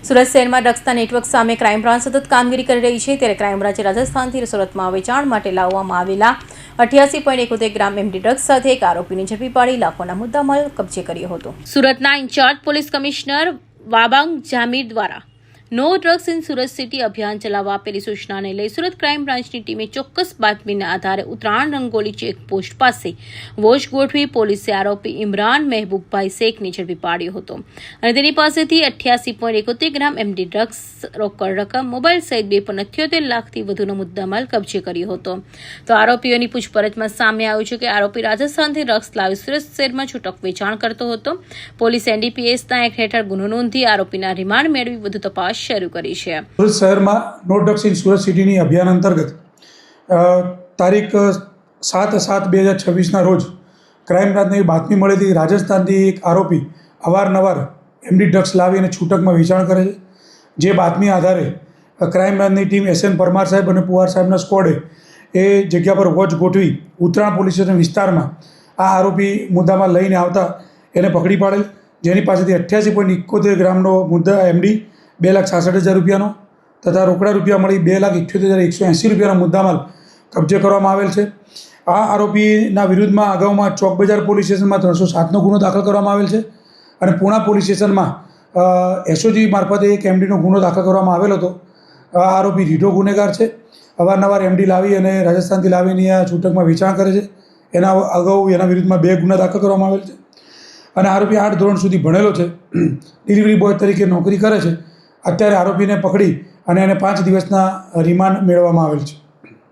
સુરત શહેરમાં ડ્રગ્સના નેટવર્ક સામે crime branch સતત કામગીરી કરી રહી છે, ત્યારે ક્રાઇમ બ્રાન્ચે રાજસ્થાનથી સુરતમાં વેચાણ માટે લાવવામાં આવેલા 88.71 ગ્રામ એમડી ડ્રગ્સ સાથે એક આરોપીને ઝડપી પાડી લાખોના મુદ્દામાલ કબજે કર્યો હતો। સુરતના in-charge police commissioner Vabang Jamir દ્વારા no drugs in Surat city અભિયાન ચલાવવા આપેલી સૂચનાને લઈ સુરત ક્રાઇમ બ્રાન્ચની ટીમે ચોક્કસ બાતમીના આધારે ઉત્તરાયણ રંગોલી ચેકપોસ્ટ પાસે વોચ ગોઠવી પોલીસે આરોપી ઇમરાન મહેબૂબભાઈ શેખને ઝડપી પાડ્યો હતો અને તેની પાસેથી 88.71 ગ્રામ એમડી ડ્રગ્સ, રોકડ રકમ, મોબાઈલ સહિત 2.78 લાખથી વધુનો મુદ્દામાલ કબજે કર્યો હતો। તો આરોપીઓની પૂછપરછમાં સામે આવ્યું છે કે આરોપી રાજસ્થાનથી ડ્રગ્સ લાવી સુરત શહેરમાં છૂટક વેચાણ કરતો હતો। પોલીસે એનડીપીએસના એક્ટ હેઠળ ગુનો નોંધી આરોપીના રિમાન્ડ મેળવી વધુ તપાસ શરૂ કરી છે। સુરત શહેરમાં નો ડ્રગ્સ ઇન સુરત સિટીની અભિયાન અંતર્ગત તારીખ 7/7/2026ના રોજ ક્રાઇમ બ્રાન્ચને બાતમી મળેલી રાજસ્થાનથી એક આરોપી અવારનવાર એમડી ડ્રગ્સ લાવીને છૂટકમાં વેચાણ કરે છે। જે બાતમી આધારે ક્રાઇમ બ્રાન્ચની ટીમ SN પરમાર સાહેબ અને પુવાર સાહેબના સ્કોડે એ જગ્યા પર વોચ ગોઠવી ઉત્તરાયણ પોલીસ સ્ટેશન વિસ્તારમાં આ આરોપી મુદ્દામાં લઈને આવતા એને પકડી પાડેલ, જેની પાસેથી 88.71 ગ્રામનો મુદ્દા એમડી, 2,66,000 રૂપિયાનો તથા રોકડા રૂપિયા મળી 2,78,180 રૂપિયાનો મુદ્દામાલ કબજે કરવામાં આવેલ છે। આ આરોપીના વિરુદ્ધમાં અગાઉમાં ચોક બજાર પોલીસ સ્ટેશનમાં 307નો ગુનો દાખલ કરવામાં આવેલ છે અને પૂણા પોલીસ સ્ટેશનમાં SOG મારફતે એક એમડીનો ગુનો દાખલ કરવામાં આવેલો હતો। આ આરોપી રીઢો ગુનેગાર છે, અવારનવાર એમડી લાવી અને રાજસ્થાનથી લાવીને આ છૂટકમાં વેચાણ કરે છે। એના અગાઉ એના વિરુદ્ધમાં 2 ગુના દાખલ કરવામાં આવેલ છે અને આરોપી 8 ધોરણ સુધી ભણેલો છે, ડિલિવરી બોય તરીકે નોકરી કરે છે। અત્યારે આરોપીને પકડી અને એને 5 દિવસના રિમાન્ડ મેળવવામાં આવેલ છે।